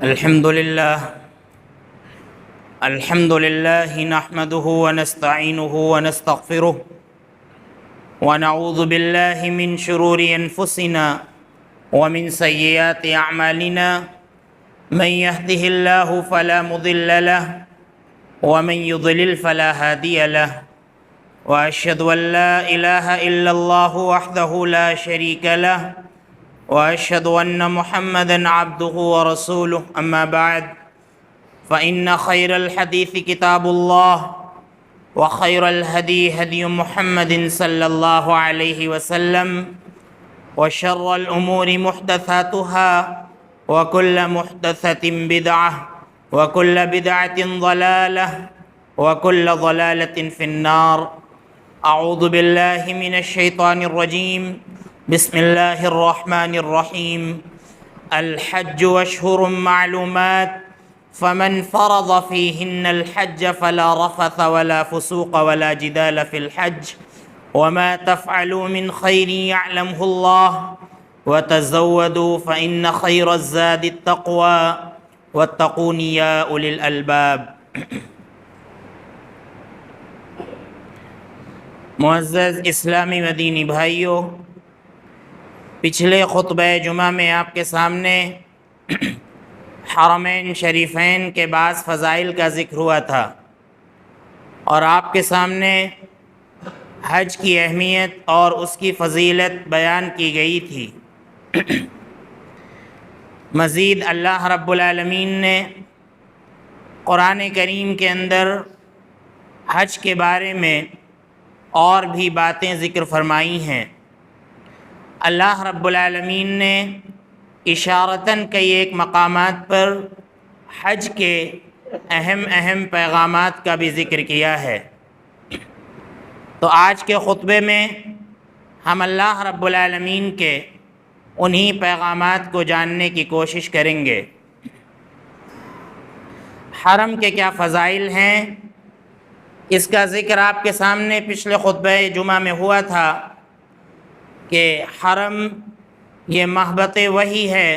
الحمد لله نحمده ونستعينه ونستغفره ونعوذ بالله من شرور أنفسنا ومن سيئات أعمالنا من يهده الله فلا مضل له ومن يضلل فلا هادي له وأشهد أن لا إله إلا الله وحده لا شريك له وأشهد أن محمدًا عبده ورسوله أما بعد فإن خير الحديث كتاب الله وخير الهدي هدي محمد صلى الله عليه وسلم وشر الأمور محدثاتها وكل محدثة بدعة وكل بدعة ضلالة وكل ضلالة في النار. أعوذ بالله من الشيطان الرجيم. بسم الله الرحمن الرحيم. الحج أشهر معلومات فمن فرض فيهن الحج فلا رفث ولا فسوق ولا جدال في الحج وما تفعلوا من خير يعلمه الله وتزودوا فإن خير الزاد التقوى واتقون يا أولي الألباب. معزز اسلامی مدینی بھائیوں، پچھلے خطبہ جمعہ میں آپ کے سامنے حرمین شریفین کے بعض فضائل کا ذکر ہوا تھا اور آپ کے سامنے حج کی اہمیت اور اس کی فضیلت بیان کی گئی تھی۔ مزید اللہ رب العالمین نے قرآن کریم کے اندر حج کے بارے میں اور بھی باتیں ذکر فرمائی ہیں۔ اللہ رب العالمین نے اشارتاً کئی ایک مقامات پر حج کے اہم پیغامات کا بھی ذکر کیا ہے۔ تو آج کے خطبے میں ہم اللہ رب العالمین کے انہی پیغامات کو جاننے کی کوشش کریں گے۔ حرم کے کیا فضائل ہیں، اس کا ذکر آپ کے سامنے پچھلے خطبہ جمعہ میں ہوا تھا کہ حرم یہ محبت وحی ہے،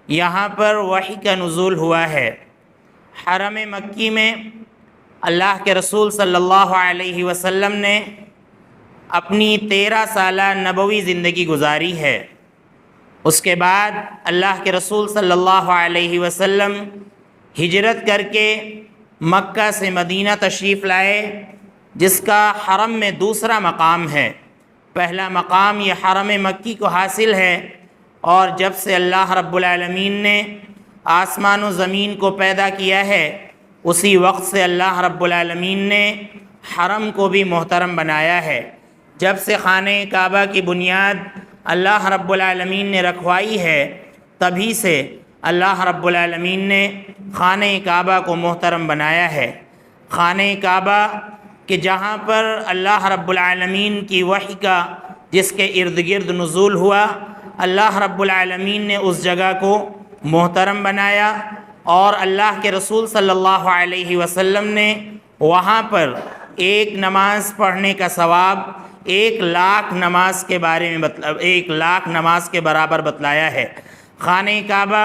یہاں پر وحی کا نزول ہوا ہے۔ حرم مکی میں اللہ کے رسول صلی اللہ علیہ وسلم نے اپنی 13 سالہ نبوی زندگی گزاری ہے۔ اس کے بعد اللہ کے رسول صلی اللہ علیہ وسلم ہجرت کر کے مکہ سے مدینہ تشریف لائے، جس کا حرم میں دوسرا مقام ہے۔ پہلا مقام یہ حرم مکی کو حاصل ہے، اور جب سے اللہ رب العالمین نے آسمان و زمین کو پیدا کیا ہے، اسی وقت سے اللہ رب العالمین نے حرم کو بھی محترم بنایا ہے۔ جب سے خانہ کعبہ کی بنیاد اللہ رب العالمین نے رکھوائی ہے، تبھی سے اللہ رب العالمین نے خانہ کعبہ کو محترم بنایا ہے۔ خانہ کعبہ کہ جہاں پر اللہ رب العالمین کی وحی کا جس کے ارد گرد نزول ہوا، اللہ رب العالمین نے اس جگہ کو محترم بنایا، اور اللہ کے رسول صلی اللہ علیہ وسلم نے وہاں پر ایک نماز پڑھنے کا ثواب 1,00,000 نماز کے بارے میں 1,00,000 نماز کے برابر بتلایا ہے۔ خانہ کعبہ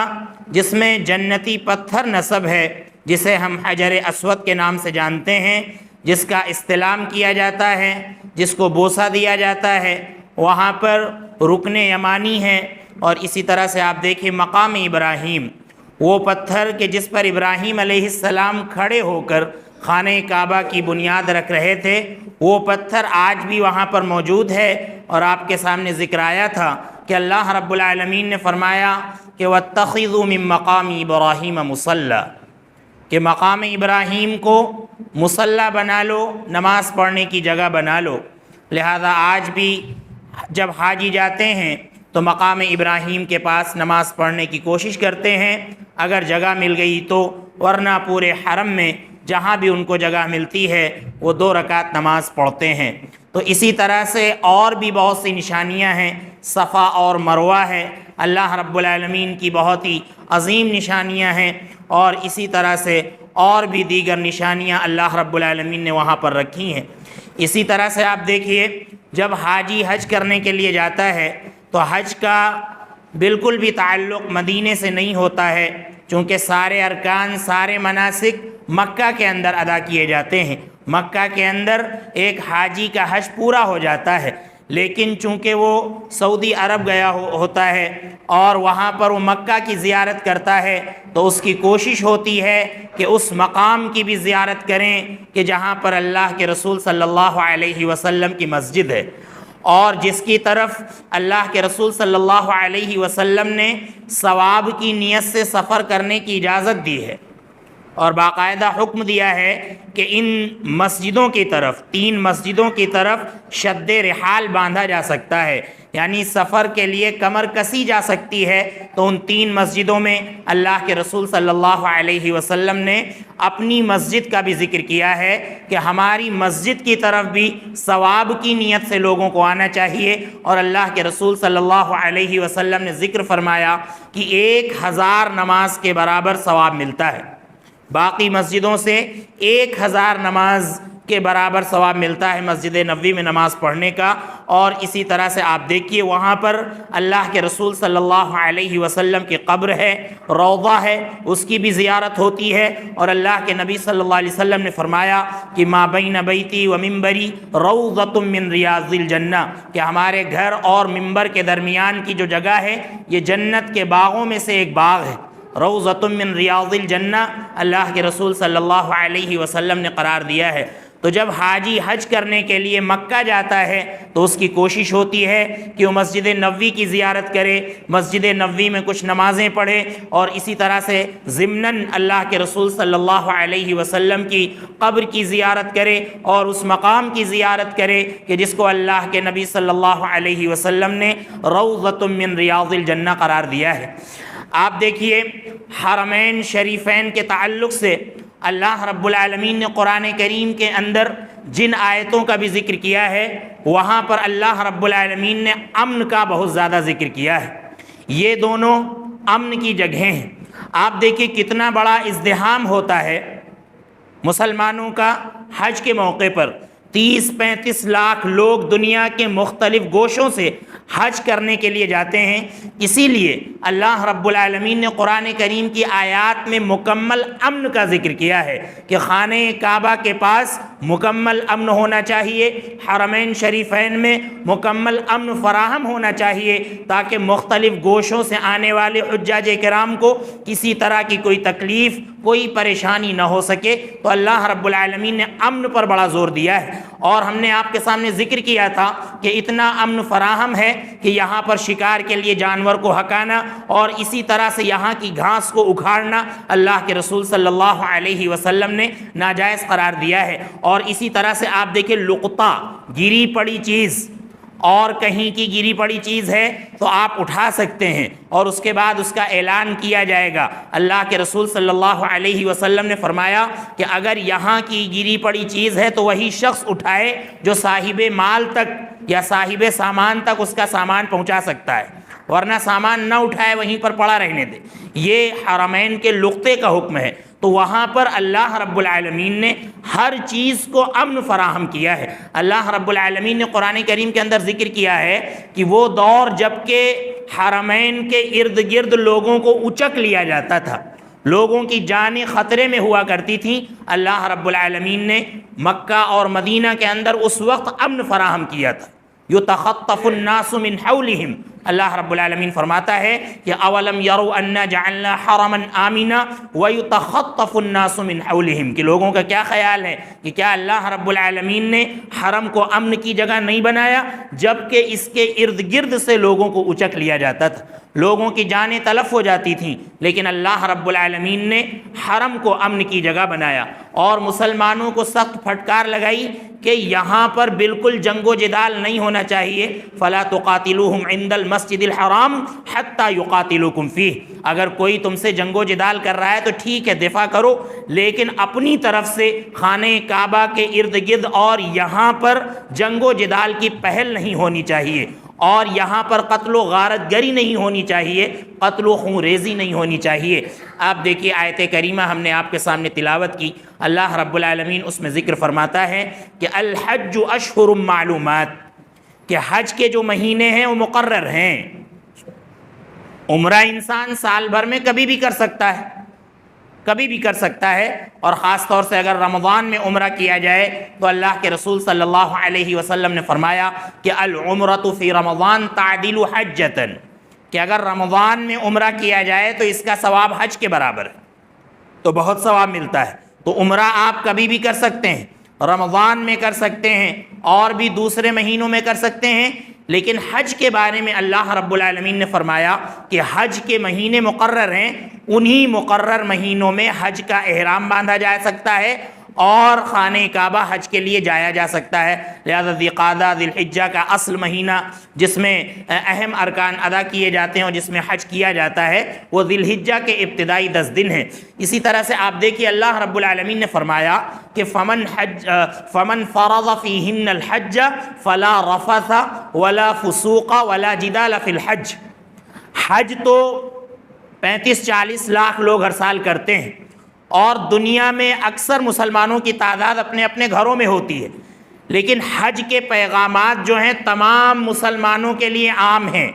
جس میں جنتی پتھر نصب ہے، جسے ہم حجر اسود کے نام سے جانتے ہیں، جس کا استلام کیا جاتا ہے، جس کو بوسہ دیا جاتا ہے، وہاں پر رکن یمانی ہے۔ اور اسی طرح سے آپ دیکھیں مقام ابراہیم، وہ پتھر کہ جس پر ابراہیم علیہ السلام کھڑے ہو کر خانہ کعبہ کی بنیاد رکھ رہے تھے، وہ پتھر آج بھی وہاں پر موجود ہے۔ اور آپ کے سامنے ذکر آیا تھا کہ اللہ رب العالمین نے فرمایا کہ وَاتَّخِذُوا مِن مَّقَامِ إِبْرَاهِيمَ مُصَلًّى، کہ مقام ابراہیم کو مصلی بنا لو، نماز پڑھنے کی جگہ بنا لو۔ لہذا آج بھی جب حاجی جاتے ہیں تو مقام ابراہیم کے پاس نماز پڑھنے کی کوشش کرتے ہیں، اگر جگہ مل گئی تو، ورنہ پورے حرم میں جہاں بھی ان کو جگہ ملتی ہے وہ 2 رکعت نماز پڑھتے ہیں۔ تو اسی طرح سے اور بھی بہت سی نشانیاں ہیں، صفا اور مروہ ہے، اللہ رب العالمین کی بہت ہی عظیم نشانیاں ہیں، اور اسی طرح سے اور بھی دیگر نشانیاں اللہ رب العالمین نے وہاں پر رکھی ہیں۔ اسی طرح سے آپ دیکھیے جب حاجی حج کرنے کے لیے جاتا ہے تو حج کا بالکل بھی تعلق مدینے سے نہیں ہوتا ہے، چونکہ سارے ارکان، سارے مناسک مکہ کے اندر ادا کیے جاتے ہیں، مکہ کے اندر ایک حاجی کا حج پورا ہو جاتا ہے، لیکن چونکہ وہ سعودی عرب گیا ہوتا ہے اور وہاں پر وہ مکہ کی زیارت کرتا ہے تو اس کی کوشش ہوتی ہے کہ اس مقام کی بھی زیارت کریں کہ جہاں پر اللہ کے رسول صلی اللہ علیہ وسلم کی مسجد ہے، اور جس کی طرف اللہ کے رسول صلی اللہ علیہ وسلم نے ثواب کی نیت سے سفر کرنے کی اجازت دی ہے، اور باقاعدہ حکم دیا ہے کہ ان مسجدوں کی طرف، 3 مسجدوں کی طرف شد رحال باندھا جا سکتا ہے، یعنی سفر کے لیے کمر کسی جا سکتی ہے۔ تو ان 3 مسجدوں میں اللہ کے رسول صلی اللہ علیہ وسلم نے اپنی مسجد کا بھی ذکر کیا ہے کہ ہماری مسجد کی طرف بھی ثواب کی نیت سے لوگوں کو آنا چاہیے، اور اللہ کے رسول صلی اللہ علیہ وسلم نے ذکر فرمایا کہ 1000 نماز کے برابر ثواب ملتا ہے، باقی مسجدوں سے 1000 نماز کے برابر ثواب ملتا ہے مسجد نبوی میں نماز پڑھنے کا۔ اور اسی طرح سے آپ دیکھیے وہاں پر اللہ کے رسول صلی اللہ علیہ وسلم کی قبر ہے، روضہ ہے، اس کی بھی زیارت ہوتی ہے، اور اللہ کے نبی صلی اللہ علیہ وسلم نے فرمایا کہ ما بین بیتی و منبری روضۃ من ریاض الجنہ، کہ ہمارے گھر اور منبر کے درمیان کی جو جگہ ہے یہ جنت کے باغوں میں سے ایک باغ ہے، روضۃ من ریاض الجنہ اللہ کے رسول صلی اللہ علیہ وسلم نے قرار دیا ہے۔ تو جب حاجی حج کرنے کے لیے مکہ جاتا ہے تو اس کی کوشش ہوتی ہے کہ وہ مسجد نبوی کی زیارت کرے، مسجد نبوی میں کچھ نمازیں پڑھے، اور اسی طرح سے ضمناً اللہ کے رسول صلی اللہ علیہ وسلم کی قبر کی زیارت کرے اور اس مقام کی زیارت کرے کہ جس کو اللہ کے نبی صلی اللہ علیہ وسلم نے روضۃ من ریاض الجنہ قرار دیا ہے۔ آپ دیکھیے حرمین شریفین کے تعلق سے اللہ رب العالمین نے قرآن کریم کے اندر جن آیتوں کا بھی ذکر کیا ہے وہاں پر اللہ رب العالمین نے امن کا بہت زیادہ ذکر کیا ہے، یہ دونوں امن کی جگہیں ہیں۔ آپ دیکھیے کتنا بڑا ازدحام ہوتا ہے مسلمانوں کا حج کے موقع پر، 30-35 لاکھ لوگ دنیا کے مختلف گوشوں سے حج کرنے کے لیے جاتے ہیں۔ اسی لیے اللہ رب العالمین نے قرآن کریم کی آیات میں مکمل امن کا ذکر کیا ہے کہ خانہ کعبہ کے پاس مکمل امن ہونا چاہیے، حرمین شریفین میں مکمل امن فراہم ہونا چاہیے تاکہ مختلف گوشوں سے آنے والے حجاج کرام کو کسی طرح کی کوئی تکلیف، کوئی پریشانی نہ ہو سکے۔ تو اللہ رب العالمین نے امن پر بڑا زور دیا ہے، اور ہم نے آپ کے سامنے ذکر کیا تھا کہ اتنا امن فراہم ہے کہ یہاں پر شکار کے لیے جانور کو ہکانا اور اسی طرح سے یہاں کی گھاس کو اکھاڑنا اللہ کے رسول صلی اللہ علیہ وسلم نے ناجائز قرار دیا ہے۔ اور اسی طرح سے آپ دیکھیں لقطہ، گری پڑی چیز، اور کہیں کی گری پڑی چیز ہے تو آپ اٹھا سکتے ہیں اور اس کے بعد اس کا اعلان کیا جائے گا۔ اللہ کے رسول صلی اللہ علیہ وسلم نے فرمایا کہ اگر یہاں کی گری پڑی چیز ہے تو وہی شخص اٹھائے جو صاحب مال تک یا صاحب سامان تک اس کا سامان پہنچا سکتا ہے، ورنہ سامان نہ اٹھائے، وہیں پر پڑا رہنے دے۔ یہ حرمین کے لقطے کا حکم ہے۔ تو وہاں پر اللہ رب العالمین نے ہر چیز کو امن فراہم کیا ہے۔ اللہ رب العالمین نے قرآن کریم کے اندر ذکر کیا ہے کہ وہ دور جب کہ حرمین کے ارد گرد لوگوں کو اچک لیا جاتا تھا، لوگوں کی جانیں خطرے میں ہوا کرتی تھیں، اللہ رب العالمین نے مکہ اور مدینہ کے اندر اس وقت امن فراہم کیا تھا۔ یتخطف الناس من حولہم، اللہ رب العالمین فرماتا ہے کہ اولم یروا انا جعلنا حرما آمنا ویتخطف الناس من حولہم، کہ لوگوں کا کیا خیال ہے کہ کیا اللہ رب العالمین نے حرم کو امن کی جگہ نہیں بنایا جبکہ اس کے ارد گرد سے لوگوں کو اچک لیا جاتا تھا، لوگوں کی جانیں تلف ہو جاتی تھیں، لیکن اللہ رب العالمین نے حرم کو امن کی جگہ بنایا اور مسلمانوں کو سخت پھٹکار لگائی کہ یہاں پر بالکل جنگ و جدال نہیں ہونا چاہیے۔ فلا تقاتلوہم عند المسجد الحرام حتی یقاتلوکم فیہ، اگر کوئی تم سے جنگ و جدال کر رہا ہے تو ٹھیک ہے دفاع کرو، لیکن اپنی طرف سے خانہ کعبہ کے ارد گرد اور یہاں پر جنگ و جدال کی پہل نہیں ہونی چاہیے، اور یہاں پر قتل و غارت گری نہیں ہونی چاہیے، قتل و خون ریزی نہیں ہونی چاہیے۔ آپ دیکھیے آیت کریمہ ہم نے آپ کے سامنے تلاوت کی، اللہ رب العالمین اس میں ذکر فرماتا ہے کہ الحج اشہر معلومات، کہ حج کے جو مہینے ہیں وہ مقرر ہیں۔ عمرہ انسان سال بھر میں کبھی بھی کر سکتا ہے، کبھی بھی کر سکتا ہے، اور خاص طور سے اگر رمضان میں عمرہ کیا جائے تو اللہ کے رسول صلی اللہ علیہ وسلم نے فرمایا کہ العمرۃ فی رمضان تعدل حجۃ، کہ اگر رمضان میں عمرہ کیا جائے تو اس کا ثواب حج کے برابر ہے، تو بہت ثواب ملتا ہے۔ تو عمرہ آپ کبھی بھی کر سکتے ہیں، رمضان میں کر سکتے ہیں اور بھی دوسرے مہینوں میں کر سکتے ہیں، لیکن حج کے بارے میں اللہ رب العالمین نے فرمایا کہ حج کے مہینے مقرر ہیں، انہی مقرر مہینوں میں حج کا احرام باندھا جا سکتا ہے اور خانہ کعبہ حج کے لیے جایا جا سکتا ہے۔ لہذا ذی قعدہ ذی الحجہ کا اصل مہینہ جس میں اہم ارکان ادا کیے جاتے ہیں اور جس میں حج کیا جاتا ہے وہ ذی الحجہ کے ابتدائی 10 دن ہیں۔ اسی طرح سے آپ دیکھیے اللہ رب العالمین نے فرمایا کہ فمن فرض فیہن الحج فلا رفث ولا فسوق ولا جدال فی الحج۔ حج تو 35-40 لاکھ لوگ ہر سال کرتے ہیں، اور دنیا میں اکثر مسلمانوں کی تعداد اپنے اپنے گھروں میں ہوتی ہے، لیکن حج کے پیغامات جو ہیں تمام مسلمانوں کے لیے عام ہیں،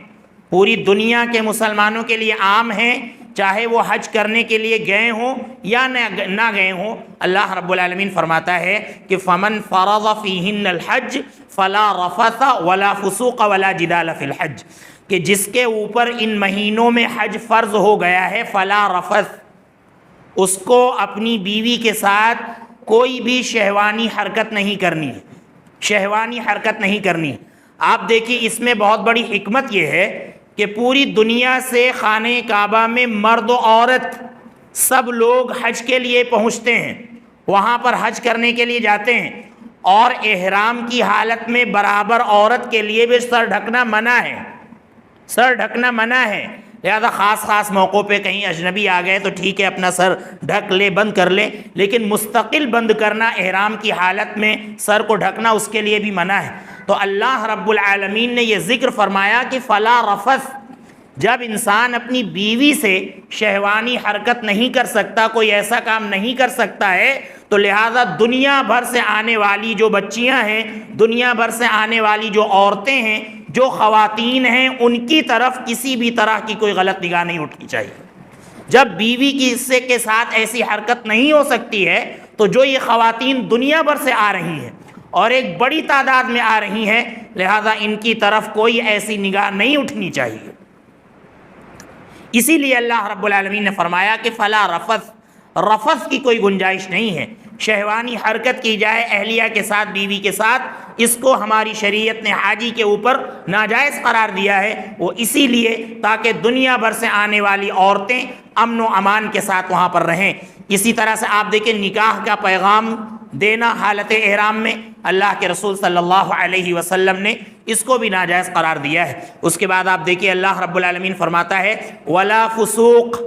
پوری دنیا کے مسلمانوں کے لیے عام ہیں، چاہے وہ حج کرنے کے لیے گئے ہوں یا نہ گئے ہوں۔ اللہ رب العالمین فرماتا ہے کہ فمن فرض فیہن الحج فلا رفث ولا فسوق ولا جدال فی الحج، کہ جس کے اوپر ان مہینوں میں حج فرض ہو گیا ہے، فلا رفث، اس کو اپنی بیوی کے ساتھ کوئی بھی شہوانی حرکت نہیں کرنی، شہوانی حرکت نہیں کرنی۔ آپ دیکھیے اس میں بہت بڑی حکمت یہ ہے کہ پوری دنیا سے خانہ کعبہ میں مرد و عورت سب لوگ حج کے لیے پہنچتے ہیں، وہاں پر حج کرنے کے لیے جاتے ہیں، اور احرام کی حالت میں برابر عورت کے لیے بھی سر ڈھکنا منع ہے، سر ڈھکنا منع ہے۔ لہذا خاص موقعوں پہ کہیں اجنبی آ گئے تو ٹھیک ہے اپنا سر ڈھک لے، بند کر لے، لیکن مستقل بند کرنا احرام کی حالت میں سر کو ڈھکنا اس کے لیے بھی منع ہے۔ تو اللہ رب العالمین نے یہ ذکر فرمایا کہ فلا رفث، جب انسان اپنی بیوی سے شہوانی حرکت نہیں کر سکتا، کوئی ایسا کام نہیں کر سکتا ہے، تو لہذا دنیا بھر سے آنے والی جو بچیاں ہیں، دنیا بھر سے آنے والی جو عورتیں ہیں، جو خواتین ہیں، ان کی طرف کسی بھی طرح کی کوئی غلط نگاہ نہیں اٹھنی چاہیے۔ جب بیوی کی حصے کے ساتھ ایسی حرکت نہیں ہو سکتی ہے تو جو یہ خواتین دنیا بھر سے آ رہی ہیں اور ایک بڑی تعداد میں آ رہی ہیں، لہذا ان کی طرف کوئی ایسی نگاہ نہیں اٹھنی چاہیے۔ اسی لیے اللہ رب العالمین نے فرمایا کہ فلا رفث، رفث کی کوئی گنجائش نہیں ہے، شہوانی حرکت کی جائے اہلیہ کے ساتھ، بیوی کے ساتھ، اس کو ہماری شریعت نے حاجی کے اوپر ناجائز قرار دیا ہے، وہ اسی لیے تاکہ دنیا بھر سے آنے والی عورتیں امن و امان کے ساتھ وہاں پر رہیں۔ اسی طرح سے آپ دیکھیں نکاح کا پیغام دینا حالت احرام میں اللہ کے رسول صلی اللہ علیہ وسلم نے اس کو بھی ناجائز قرار دیا ہے۔ اس کے بعد آپ دیکھیں اللہ رب العالمین فرماتا ہے ولا فسوق،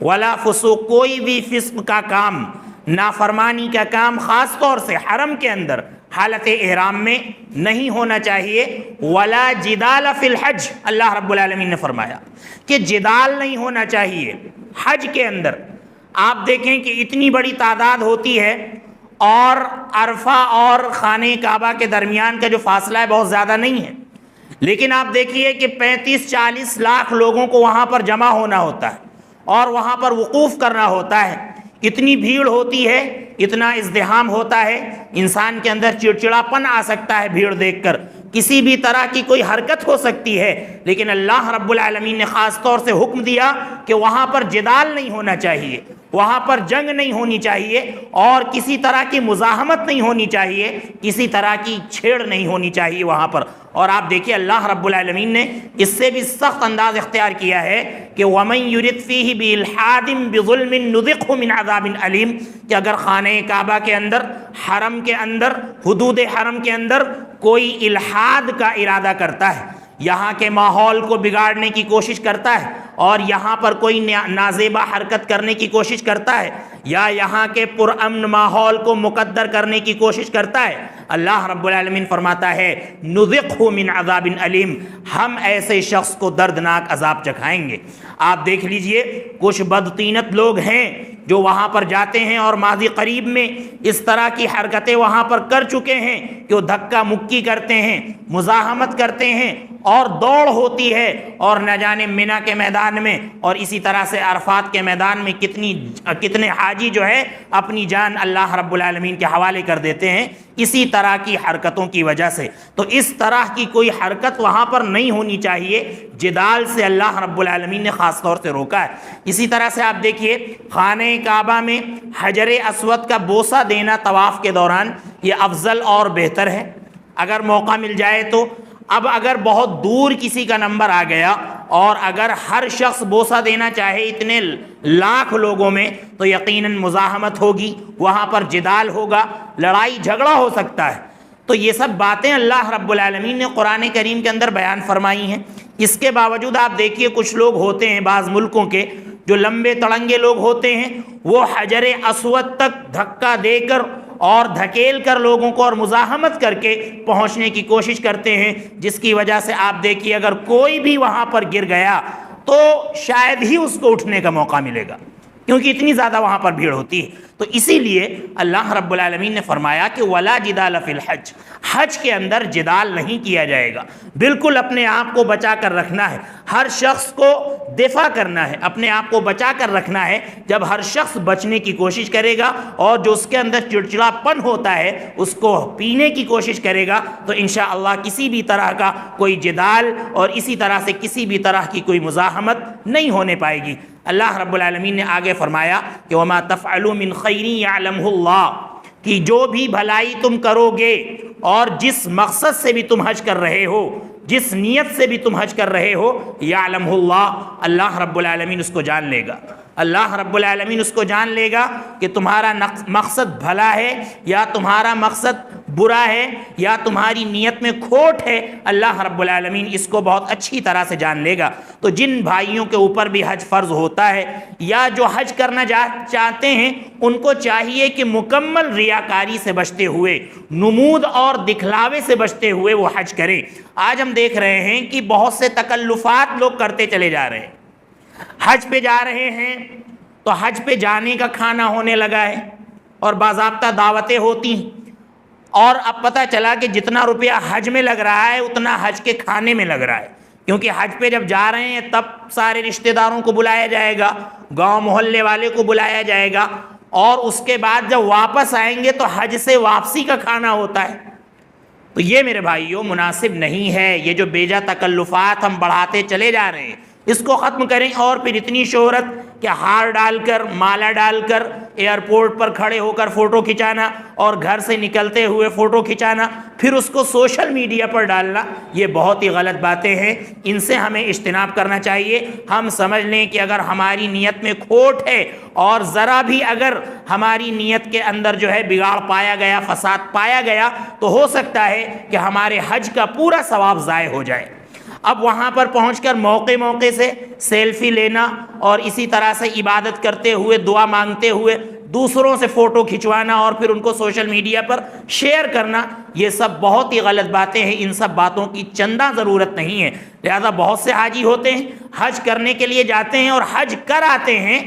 ولا فسوق، کوئی بھی فسق کا کام، نافرمانی کا کام خاص طور سے حرم کے اندر حالت احرام میں نہیں ہونا چاہیے۔ ولا جدال فی الحج، اللہ رب العالمین نے فرمایا کہ جدال نہیں ہونا چاہیے حج کے اندر۔ آپ دیکھیں کہ اتنی بڑی تعداد ہوتی ہے اور عرفہ اور خانہ کعبہ کے درمیان کا جو فاصلہ ہے بہت زیادہ نہیں ہے، لیکن آپ دیکھیے کہ 35-40 لاکھ لوگوں کو وہاں پر جمع ہونا ہوتا ہے اور وہاں پر وقوف کرنا ہوتا ہے۔ اتنی بھیڑ ہوتی ہے، اتنا ازدحام ہوتا ہے، انسان کے اندر چڑچڑاپن آ سکتا ہے بھیڑ دیکھ کر، کسی بھی طرح کی کوئی حرکت ہو سکتی ہے، لیکن اللہ رب العالمین نے خاص طور سے حکم دیا کہ وہاں پر جدال نہیں ہونا چاہیے، وہاں پر جنگ نہیں ہونی چاہیے، اور کسی طرح کی مزاحمت نہیں ہونی چاہیے، کسی طرح کی چھیڑ نہیں ہونی چاہیے وہاں پر۔ اور آپ دیکھیے اللہ رب العالمین نے اس سے بھی سخت انداز اختیار کیا ہے کہ وَمَن يُرِدْ فِيهِ بِإِلْحَادٍ بِظُلْمٍ نُذِقْهُ مِنْ عَذَابٍ أَلِيمٍ، کہ اگر خانہ کعبہ کے اندر، حرم کے اندر، حدود حرم کے اندر کوئی الحاد کا ارادہ کرتا ہے، یہاں کے ماحول کو بگاڑنے کی کوشش کرتا ہے اور یہاں پر کوئی نازیبا حرکت کرنے کی کوشش کرتا ہے یا یہاں کے پرامن ماحول کو مقدر کرنے کی کوشش کرتا ہے، اللہ رب العالمین فرماتا ہے نذقہ من عذاب علیم، ہم ایسے شخص کو دردناک عذاب چکھائیں گے۔ آپ دیکھ لیجئے کچھ بدطینت لوگ ہیں جو وہاں پر جاتے ہیں اور ماضی قریب میں اس طرح کی حرکتیں وہاں پر کر چکے ہیں کہ وہ دھکا مکی کرتے ہیں، مزاحمت کرتے ہیں اور دوڑ ہوتی ہے، اور نہ جانے مینا کے میدان میں اور اسی طرح سے عرفات کے میدان میں کتنے حاجی جو ہے اپنی جان اللہ رب العالمین کے حوالے کر دیتے ہیں اسی طرح کی حرکتوں کی وجہ سے۔ تو اس طرح کی کوئی حرکت وہاں پر نہیں ہونی چاہیے، جدال سے اللہ رب العالمین نے خاص طور سے روکا ہے۔ اسی طرح سے آپ دیکھیے خانہ کعبہ میں حجر اسود کا بوسہ دینا طواف کے دوران یہ افضل اور بہتر ہے اگر موقع مل جائے تو۔ اب اگر بہت دور کسی کا نمبر آ گیا اور اگر ہر شخص بوسہ دینا چاہے اتنے لاکھ لوگوں میں تو یقیناً مزاحمت ہوگی، وہاں پر جدال ہوگا، لڑائی جھگڑا ہو سکتا ہے۔ تو یہ سب باتیں اللہ رب العالمین نے قرآن کریم کے اندر بیان فرمائی ہیں۔ اس کے باوجود آپ دیکھیے کچھ لوگ ہوتے ہیں بعض ملکوں کے جو لمبے تڑنگے لوگ ہوتے ہیں، وہ حجر اسود تک دھکا دے کر اور دھکیل کر لوگوں کو اور مزاحمت کر کے پہنچنے کی کوشش کرتے ہیں، جس کی وجہ سے آپ دیکھیے اگر کوئی بھی وہاں پر گر گیا تو شاید ہی اس کو اٹھنے کا موقع ملے گا، کیونکہ اتنی زیادہ وہاں پر بھیڑ ہوتی ہے۔ تو اسی لیے اللہ رب العالمین نے فرمایا کہ وَلَا جِدَالَ فِي الْحَجِّ، حج کے اندر جدال نہیں کیا جائے گا، بالکل اپنے آپ کو بچا کر رکھنا ہے، ہر شخص کو دفاع کرنا ہے، اپنے آپ کو بچا کر رکھنا ہے۔ جب ہر شخص بچنے کی کوشش کرے گا اور جو اس کے اندر چڑچڑاپن ہوتا ہے اس کو پینے کی کوشش کرے گا تو انشاءاللہ کسی بھی طرح کا کوئی جدال اور اسی طرح سے کسی بھی طرح کی کوئی مزاحمت نہیں ہونے پائے گی۔ اللہ رب العالمین نے آگے فرمایا کہ وَمَا تَفْعَلُوا مِنْ خَيْرٍ يَعْلَمْهُ اللَّهُ، کہ جو بھی بھلائی تم کرو گے اور جس مقصد سے بھی تم حج کر رہے ہو، جس نیت سے بھی تم حج کر رہے ہو، یعلمہ اللہ، اللہ رب العالمین اس کو جان لے گا۔ اللہ رب العالمین اس کو جان لے گا کہ تمہارا مقصد بھلا ہے یا تمہارا مقصد برا ہے یا تمہاری نیت میں کھوٹ ہے، اللہ رب العالمین اس کو بہت اچھی طرح سے جان لے گا۔ تو جن بھائیوں کے اوپر بھی حج فرض ہوتا ہے یا جو حج کرنا چاہتے ہیں ان کو چاہیے کہ مکمل ریاکاری سے بچتے ہوئے، نمود اور دکھلاوے سے بچتے ہوئے وہ حج کریں۔ آج ہم دیکھ رہے ہیں کہ بہت سے تکلفات لوگ کرتے چلے جا رہے ہیں، حج پہ جا رہے ہیں تو حج پہ جانے کا کھانا ہونے لگا ہے اور باضابطہ دعوتیں ہوتی ہیں، اور اب پتہ چلا کہ جتنا روپیہ حج میں لگ رہا ہے اتنا حج کے کھانے میں لگ رہا ہے، کیونکہ حج پہ جب جا رہے ہیں تب سارے رشتہ داروں کو بلایا جائے گا، گاؤں محلے والے کو بلایا جائے گا، اور اس کے بعد جب واپس آئیں گے تو حج سے واپسی کا کھانا ہوتا ہے۔ تو یہ میرے بھائیوں مناسب نہیں ہے، یہ جو بیجا تکلفات ہم بڑھاتے چلے جا رہے ہیں اس کو ختم کریں۔ اور پھر اتنی شہرت کہ ہار ڈال کر، مالا ڈال کر ایئرپورٹ پر کھڑے ہو کر فوٹو کھنچانا اور گھر سے نکلتے ہوئے فوٹو کھنچانا، پھر اس کو سوشل میڈیا پر ڈالنا، یہ بہت ہی غلط باتیں ہیں، ان سے ہمیں اجتناب کرنا چاہیے۔ ہم سمجھ لیں کہ اگر ہماری نیت میں کھوٹ ہے اور ذرا بھی اگر ہماری نیت کے اندر جو ہے بگاڑ پایا گیا، فساد پایا گیا، تو ہو سکتا ہے کہ ہمارے حج کا پورا ثواب ضائع ہو جائے۔ اب وہاں پر پہنچ کر موقع سے سیلفی لینا اور اسی طرح سے عبادت کرتے ہوئے، دعا مانگتے ہوئے دوسروں سے فوٹو کھنچوانا اور پھر ان کو سوشل میڈیا پر شیئر کرنا، یہ سب بہت ہی غلط باتیں ہیں، ان سب باتوں کی چندہ ضرورت نہیں ہے۔ لہذا بہت سے حاجی ہوتے ہیں حج کرنے کے لیے جاتے ہیں اور حج کر آتے ہیں،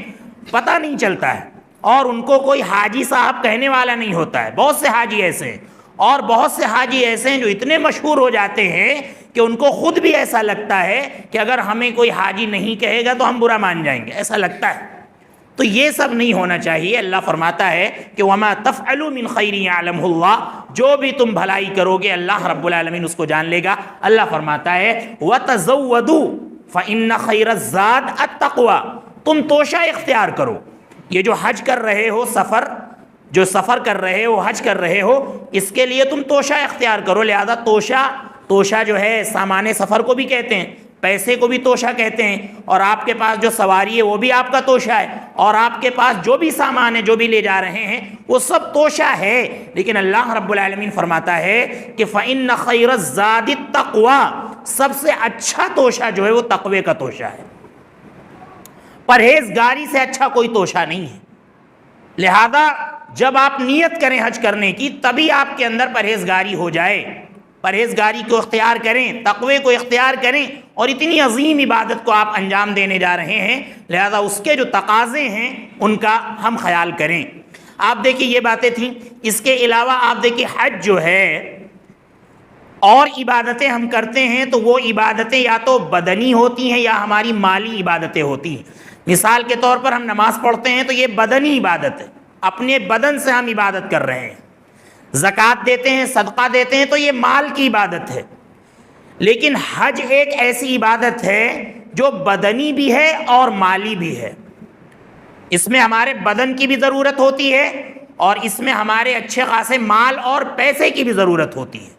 پتہ نہیں چلتا ہے، اور ان کو کوئی حاجی صاحب کہنے والا نہیں ہوتا ہے۔ بہت سے حاجی ایسے ہیں، اور بہت سے حاجی ایسے ہیں جو اتنے مشہور ہو جاتے ہیں کہ ان کو خود بھی ایسا لگتا ہے کہ اگر ہمیں کوئی حاجی نہیں کہے گا تو ہم برا مان جائیں گے، ایسا لگتا ہے۔ تو یہ سب نہیں ہونا چاہیے۔ اللہ فرماتا ہے کہ وَمَا تَفْعَلُوا مِنْ خَيْرٍ يَعْلَمْهُ اللَّهُ، جو بھی تم بھلائی کرو گے اللہ رب العالمین اس کو جان لے گا۔ اللہ فرماتا ہے وَتَزَوَّدُوا فَإِنَّ خَيْرَ الزَّادِ التَّقْوَىٰ، تم توشہ اختیار کرو۔ یہ جو حج کر رہے ہو، سفر کر رہے ہو، حج کر رہے ہو، اس کے لیے تم توشہ اختیار کرو۔ لہذا توشہ جو ہے سامان سفر کو بھی کہتے ہیں، پیسے کو بھی توشہ کہتے ہیں، اور آپ کے پاس جو سواری ہے وہ بھی آپ کا توشہ ہے، اور آپ کے پاس جو بھی سامان ہے، جو بھی لے جا رہے ہیں، وہ سب توشہ ہے۔ لیکن اللہ رب العالمین فرماتا ہے کہ فَإِنَّ خَيْرَ الزَّادِ التَّقْوَىٰ، سب سے اچھا توشہ جو ہے وہ تقوی کا توشہ ہے، پرہیزگاری سے اچھا کوئی توشہ نہیں ہے۔ لہذا جب آپ نیت کریں حج کرنے کی تبھی آپ کے اندر پرہیزگاری ہو جائے، پرہیزگاری کو اختیار کریں، تقوی کو اختیار کریں، اور اتنی عظیم عبادت کو آپ انجام دینے جا رہے ہیں، لہذا اس کے جو تقاضے ہیں ان کا ہم خیال کریں۔ آپ دیکھیں یہ باتیں تھیں۔ اس کے علاوہ آپ دیکھیں حج جو ہے اور عبادتیں ہم کرتے ہیں تو وہ عبادتیں یا تو بدنی ہوتی ہیں یا ہماری مالی عبادتیں ہوتی ہیں. مثال کے طور پر ہم نماز پڑھتے ہیں تو یہ بدنی عبادت ہے، اپنے بدن سے ہم عبادت کر رہے ہیں. زکوٰۃ دیتے ہیں، صدقہ دیتے ہیں تو یہ مال کی عبادت ہے. لیکن حج ایک ایسی عبادت ہے جو بدنی بھی ہے اور مالی بھی ہے. اس میں ہمارے بدن کی بھی ضرورت ہوتی ہے اور اس میں ہمارے اچھے خاصے مال اور پیسے کی بھی ضرورت ہوتی ہے.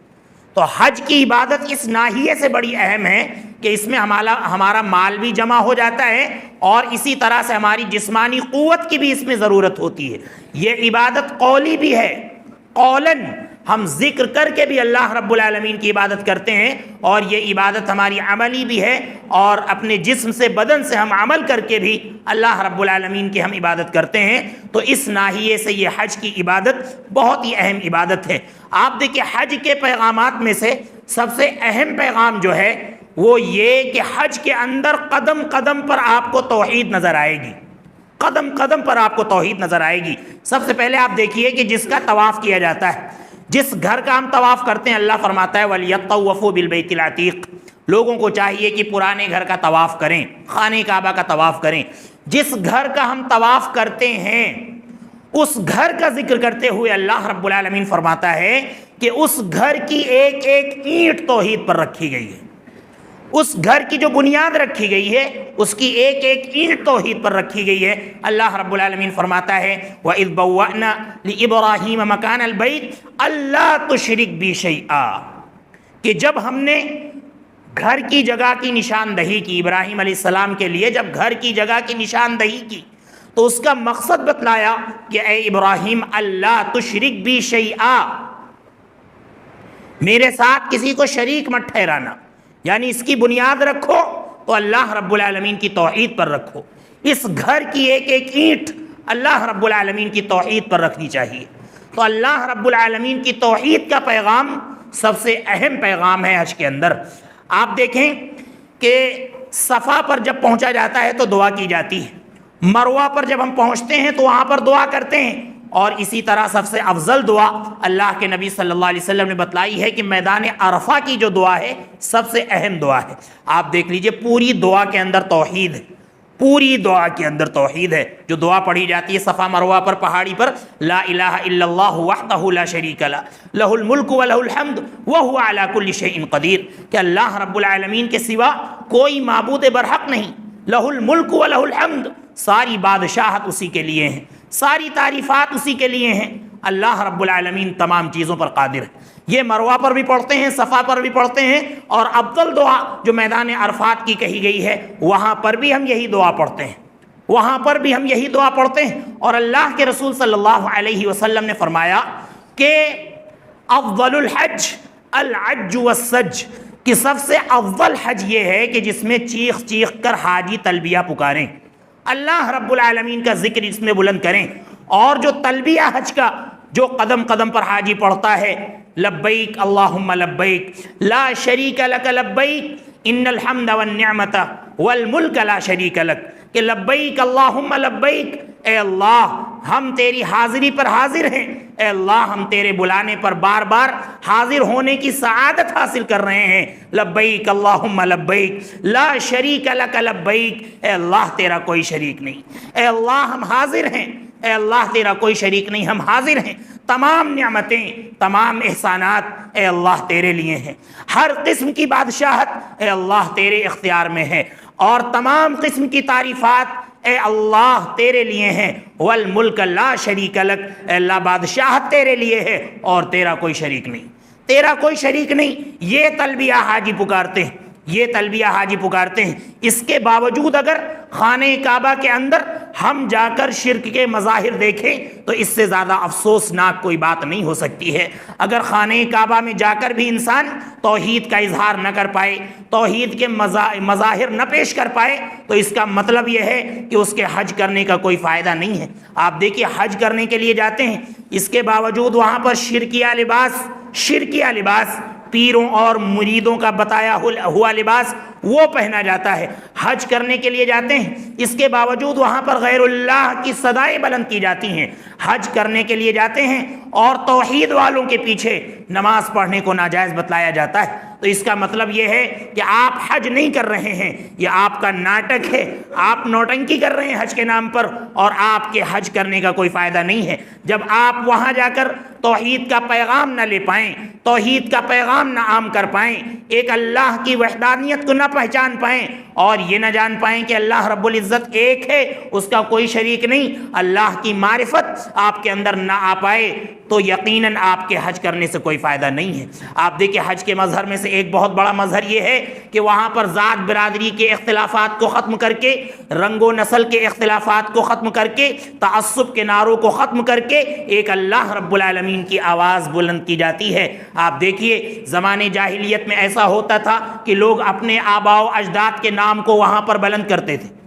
تو حج کی عبادت اس ناحیے سے بڑی اہم ہے کہ اس میں ہمارا مال بھی جمع ہو جاتا ہے اور اسی طرح سے ہماری جسمانی قوت کی بھی اس میں ضرورت ہوتی ہے. یہ عبادت قولی بھی ہے، قولاً ہم ذکر کر کے بھی اللہ رب العالمین کی عبادت کرتے ہیں، اور یہ عبادت ہماری عملی بھی ہے اور اپنے جسم سے بدن سے ہم عمل کر کے بھی اللہ رب العالمین کی ہم عبادت کرتے ہیں. تو اس ناحیے سے یہ حج کی عبادت بہت ہی اہم عبادت ہے. آپ دیکھیں حج کے پیغامات میں سے سب سے اہم پیغام جو ہے وہ یہ کہ حج کے اندر قدم قدم پر آپ کو توحید نظر آئے گی. قدم قدم پر آپ کو توحید نظر آئے گی. سب سے پہلے آپ دیکھیے کہ جس کا طواف کیا جاتا ہے، جس گھر کا ہم طواف کرتے ہیں، اللہ فرماتا ہے وَلْيَطَّوَّفُوا بِالْبَيْتِ الْعَتِيقِ. لوگوں کو چاہیے کہ پرانے گھر کا طواف کریں، خانہ کعبہ کا طواف کریں. جس گھر کا ہم طواف کرتے ہیں اس گھر کا ذکر کرتے ہوئے اللہ رب العالمین فرماتا ہے کہ اس گھر کی ایک ایک اینٹ توحید پر رکھی گئی ہے. اس گھر کی جو بنیاد رکھی گئی ہے اس کی ایک ایک اینٹ توحید پر رکھی گئی ہے. اللہ رب العالمین فرماتا ہے وَإِذْ بَوَّأْنَا لِإِبْرَاهِيمَ مَكَانَ الْبَيْتِ أَلَّا تُشْرِكْ بِي شَيْئًا، کہ جب ہم نے گھر کی جگہ کی نشاندہی کی، ابراہیم علیہ السلام کے لیے جب گھر کی جگہ کی نشاندہی کی تو اس کا مقصد بتلایا کہ اے ابراہیم اللہ تشرک بی شیئا، میرے ساتھ کسی کو شریک مت ٹھہرانا. یعنی اس کی بنیاد رکھو تو اللہ رب العالمین کی توحید پر رکھو. اس گھر کی ایک ایک اینٹ اللہ رب العالمین کی توحید پر رکھنی چاہیے. تو اللہ رب العالمین کی توحید کا پیغام سب سے اہم پیغام ہے حج کے اندر. آپ دیکھیں کہ صفا پر جب پہنچا جاتا ہے تو دعا کی جاتی ہے، مروہ پر جب ہم پہنچتے ہیں تو وہاں پر دعا کرتے ہیں، اور اسی طرح سب سے افضل دعا اللہ کے نبی صلی اللہ علیہ وسلم نے بتلائی ہے کہ میدان عرفہ کی جو دعا ہے سب سے اہم دعا ہے. آپ دیکھ لیجئے پوری دعا کے اندر توحید ہے، پوری دعا کے اندر توحید ہے. جو دعا پڑھی جاتی ہے صفا مروہ پر پہاڑی پر، لا الہ الا اللہ وحدہ لا شریک لہ لہ الملک ولہ الحمد وہو علی کل شیء قدیر، کہ اللہ رب العالمین کے سوا کوئی معبود برحق نہیں. لہ الملک ولہ الحمد، ساری بادشاہت اسی کے لیے ہیں، ساری تعریفات اسی کے لیے ہیں. اللہ رب العالمین تمام چیزوں پر قادر ہے. یہ مروہ پر بھی پڑھتے ہیں، صفا پر بھی پڑھتے ہیں، اور افضل دعا جو میدان عرفات کی کہی گئی ہے وہاں پر بھی ہم یہی دعا پڑھتے ہیں، وہاں پر بھی ہم یہی دعا پڑھتے ہیں. اور اللہ کے رسول صلی اللہ علیہ وسلم نے فرمایا کہ افضل الحج العج والسج، کہ سب سے افضل حج یہ ہے کہ جس میں چیخ چیخ کر حاجی تلبیہ پکاریں، اللہ رب العالمین کا ذکر اس میں بلند کریں. اور جو تلبیہ حج کا جو قدم قدم پر حاجی پڑھتا ہے، لبیک اللہم لبیک لا شریک لک لبیک ان الحمد والنعمت والملک لا شریک لک، کہ لبیک اللہم لبیک، اے اللہ ہم تیری حاضری پر حاضر ہیں، اے اللہ ہم تیرے بلانے پر بار بار حاضر ہونے کی سعادت حاصل کر رہے ہیں. لبیک اللہم لبیک لا شریک لک لبیک، اے اللہ تیرا کوئی شریک نہیں، اے اللہ ہم حاضر ہیں، اے اللہ تیرا کوئی شریک نہیں، ہم حاضر ہیں. تمام نعمتیں، تمام احسانات اے اللہ تیرے لیے ہیں، ہر قسم کی بادشاہت اے اللہ تیرے اختیار میں ہے، اور تمام قسم کی تعریفات اے اللہ تیرے لیے ہیں. والملک لا شریک لک، اے اللہ بادشاہت تیرے لیے ہے اور تیرا کوئی شریک نہیں، تیرا کوئی شریک نہیں. یہ تلبیہ حاجی پکارتے ہیں، یہ تلبیہ حاجی پکارتے ہیں. اس کے باوجود اگر خانہ کعبہ کے اندر ہم جا کر شرک کے مظاہر دیکھیں تو اس سے زیادہ افسوسناک کوئی بات نہیں ہو سکتی ہے. اگر خانہ کعبہ میں جا کر بھی انسان توحید کا اظہار نہ کر پائے، توحید کے مظاہر نہ پیش کر پائے، تو اس کا مطلب یہ ہے کہ اس کے حج کرنے کا کوئی فائدہ نہیں ہے. آپ دیکھیے حج کرنے کے لیے جاتے ہیں، اس کے باوجود وہاں پر شرکیہ لباس پیروں اور مریدوں کا بتایا ہوا لباس وہ پہنا جاتا ہے۔ حج کرنے کے لیے جاتے ہیں، اس کے باوجود وہاں پر غیر اللہ کی صدائیں بلند کی جاتی ہیں۔ حج کرنے کے لیے جاتے ہیں اور توحید والوں کے پیچھے نماز پڑھنے کو ناجائز بتلایا جاتا ہے۔ تو اس کا مطلب یہ ہے کہ آپ حج نہیں کر رہے ہیں، یہ آپ کا ناٹک ہے، آپ نوٹنکی کر رہے ہیں حج کے نام پر، اور آپ کے حج کرنے کا کوئی فائدہ نہیں ہے۔ جب آپ وہاں جا کر توحید کا پیغام نہ لے پائیں، توحید کا پیغام نہ عام کر پائیں، ایک اللہ کی وحدانیت کو نہ پہچان پائیں، اور یہ نہ جان پائیں کہ اللہ رب العزت ایک ہے، اس کا کوئی شریک نہیں، اللہ کی معرفت آپ کے اندر نہ آ پائے، تو یقیناً آپ کے حج کرنے سے کوئی فائدہ نہیں ہے۔ آپ دیکھیں حج کے مظہر میں سے ایک بہت بڑا مظہر یہ ہے کہ وہاں پر ذات برادری کے اختلافات کو ختم کر کے، رنگ و نسل کے اختلافات کو ختم کر کے، تعصب کے نعروں کو ختم کر کے ایک اللہ رب العالمین کی آواز بلند کی جاتی ہے۔ آپ دیکھیے زمانے جاہلیت میں ایسا ہوتا تھا کہ لوگ اپنے آباء و اجداد کے نام کو وہاں پر بلند کرتے تھے،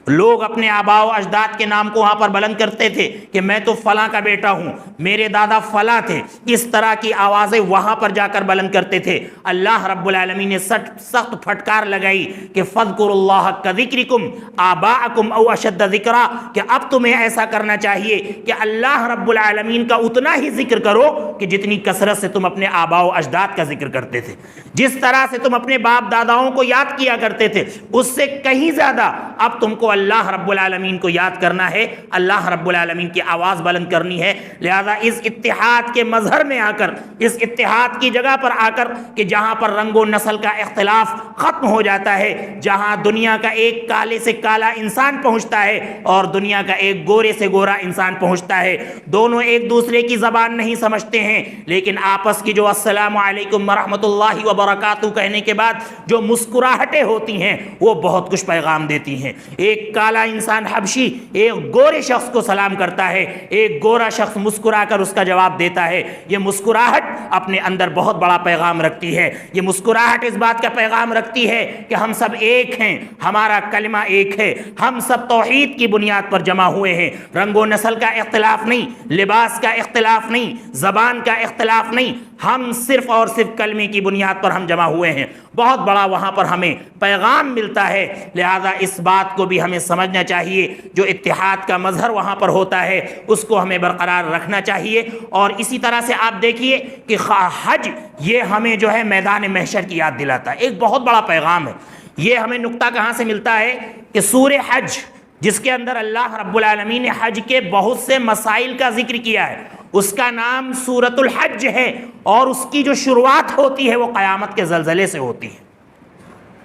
لوگ اپنے آباء و اجداد کے نام کو وہاں پر بلند کرتے تھے کہ میں تو فلاں کا بیٹا ہوں، میرے دادا فلاں تھے، اس طرح کی آوازیں وہاں پر جا کر بلند کرتے تھے۔ اللہ رب العالمین نے سخت پھٹکار لگائی کہ فَاذْكُرُوا اللَّهَ كَذِكْرِكُمْ آبَاءَكُمْ أَوْ أَشَدَّ ذِكْرًا، کہ اب تمہیں ایسا کرنا چاہیے کہ اللہ رب العالمین کا اتنا ہی ذکر کرو کہ جتنی کثرت سے تم اپنے آباء و اجداد کا ذکر کرتے تھے، جس طرح سے تم اپنے باپ داداؤں کو یاد کیا کرتے تھے، اس سے کہیں زیادہ اب تم کو اللہ رب العالمین کو یاد کرنا ہے، اللہ رب العالمین کی آواز بلند کرنی ہے۔ لہذا اس اتحاد کے مظہر میں آ کر، اس اتحاد کی جگہ پر آ کر کہ جہاں پر رنگ و نسل کا اختلاف ختم ہو جاتا ہے، جہاں دنیا کا ایک کالے سے کالا انسان پہنچتا ہے اور دنیا کا ایک گورے سے گورا انسان پہنچتا ہے، دونوں ایک دوسرے کی زبان نہیں سمجھتے ہیں، لیکن آپس کی جو السلام علیکم ورحمۃ اللہ وبرکاتہ کہنے کے بعد جو مسکراہٹیں ہوتی ہیں وہ بہت کچھ پیغام دیتی ہیں۔ ایک کالا انسان حبشی ایک گورے شخص کو سلام کرتا ہے، ایک گورا شخص مسکرا کر اس کا جواب دیتا ہے۔ یہ مسکراہٹ اپنے اندر بہت بڑا پیغام رکھتی ہے، یہ مسکراہٹ اس بات کا پیغام رکھتی ہے کہ ہم سب ایک ہیں، ہمارا کلمہ ایک ہے، ہم سب توحید کی بنیاد پر جمع ہوئے ہیں، رنگ و نسل کا اختلاف نہیں، لباس کا اختلاف نہیں، زبان کا اختلاف نہیں، ہم صرف اور صرف کلمے کی بنیاد پر ہم جمع ہوئے ہیں۔ بہت بڑا وہاں پر ہمیں پیغام ملتا ہے، لہذا اس بات کو بھی ہمیں سمجھنا چاہیے، جو اتحاد کا مظہر وہاں پر ہوتا ہے اس کو ہمیں برقرار رکھنا چاہیے۔ اور اسی طرح سے آپ دیکھیے کہ حج یہ ہمیں جو ہے میدان محشر کی یاد دلاتا ہے، ایک بہت بڑا پیغام ہے۔ یہ ہمیں نقطہ کہاں سے ملتا ہے کہ سورہ حج جس کے اندر اللہ رب العالمین نے حج کے بہت سے مسائل کا ذکر کیا ہے، اس کا نام سورۃ الحج ہے، اور اس کی جو شروعات ہوتی ہے وہ قیامت کے زلزلے سے ہوتی ہے۔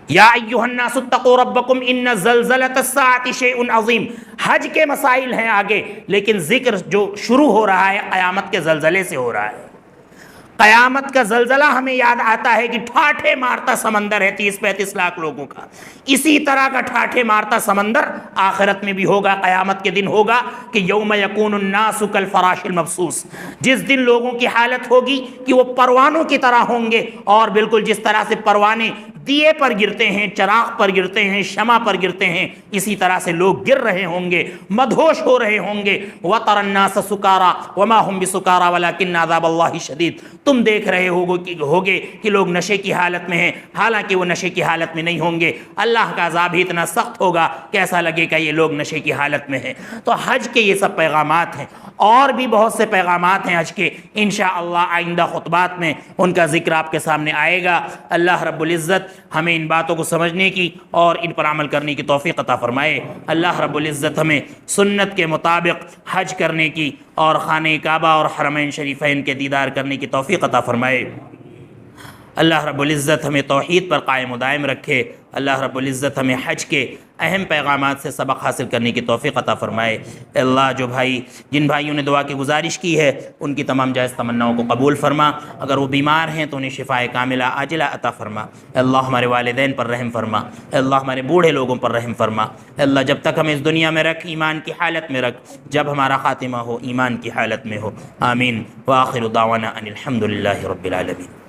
یا ایھا الناس اتقوا ربکم ان زلزلۃ الساعۃ شیء عظیم، حج کے مسائل ہیں آگے، لیکن ذکر جو شروع ہو رہا ہے قیامت کے زلزلے سے ہو رہا ہے۔ قیامت کا زلزلہ ہمیں یاد آتا ہے کہ ٹھاٹھے مارتا سمندر ہے 30-35 لاکھ لوگوں کا، اسی طرح کا ٹھاٹھے مارتا سمندر آخرت میں بھی ہوگا، قیامت کے دن ہوگا کہ یوم یکون الناس کالفراش المبثوث، جس دن لوگوں کی حالت ہوگی کہ وہ پروانوں کی طرح ہوں گے، اور بالکل جس طرح سے پروانے دیے پر گرتے ہیں، چراغ پر گرتے ہیں، شمع پر گرتے ہیں، اسی طرح سے لوگ گر رہے ہوں گے، مدہوش ہو رہے ہوں گے۔ وَتَرَى النَّاسَ سُكَارَىٰ وَمَا هُمْ بِسُكَارَىٰ وَلَٰكِنَّ عَذَابَ اللَّهِ شَدِيدٌ، تم دیکھ رہے ہوگے کہ لوگ نشے کی حالت میں ہیں، حالانکہ وہ نشے کی حالت میں نہیں ہوں گے، اللہ کا عذاب ہی اتنا سخت ہوگا کہ ایسا لگے کہ یہ لوگ نشے کی حالت میں ہیں۔ تو حج کے یہ سب پیغامات ہیں، اور بھی بہت سے پیغامات ہیں حج کے، انشاءاللہ آئندہ خطبات میں ان کا ذکر آپ کے سامنے آئے گا۔ اللہ رب العزت ہمیں ان باتوں کو سمجھنے کی اور ان پر عمل کرنے کی توفیق عطا فرمائے۔ اللہ رب العزت ہمیں سنت کے مطابق حج کرنے کی اور خانہ کعبہ اور حرمین شریفین کے دیدار کرنے کی توفیق عطا فرمائے۔ اللہ رب العزت ہمیں توحید پر قائم و دائم رکھے۔ اللہ رب العزت ہمیں حج کے اہم پیغامات سے سبق حاصل کرنے کی توفیق عطا فرمائے۔ اللہ جو بھائی جن بھائیوں نے دعا کی گزارش کی ہے ان کی تمام جائز تمناؤں کو قبول فرما، اگر وہ بیمار ہیں تو انہیں شفائے کاملہ عاجلہ عطا فرما۔ اللہ ہمارے والدین پر رحم فرما، اللہ ہمارے بوڑھے لوگوں پر رحم فرما۔ اللہ جب تک ہمیں اس دنیا میں رکھ ایمان کی حالت میں رکھ، جب ہمارا خاتمہ ہو ایمان کی حالت میں ہو۔ آمین۔ وآخر دعوانا ان الحمد للہ رب العالمین۔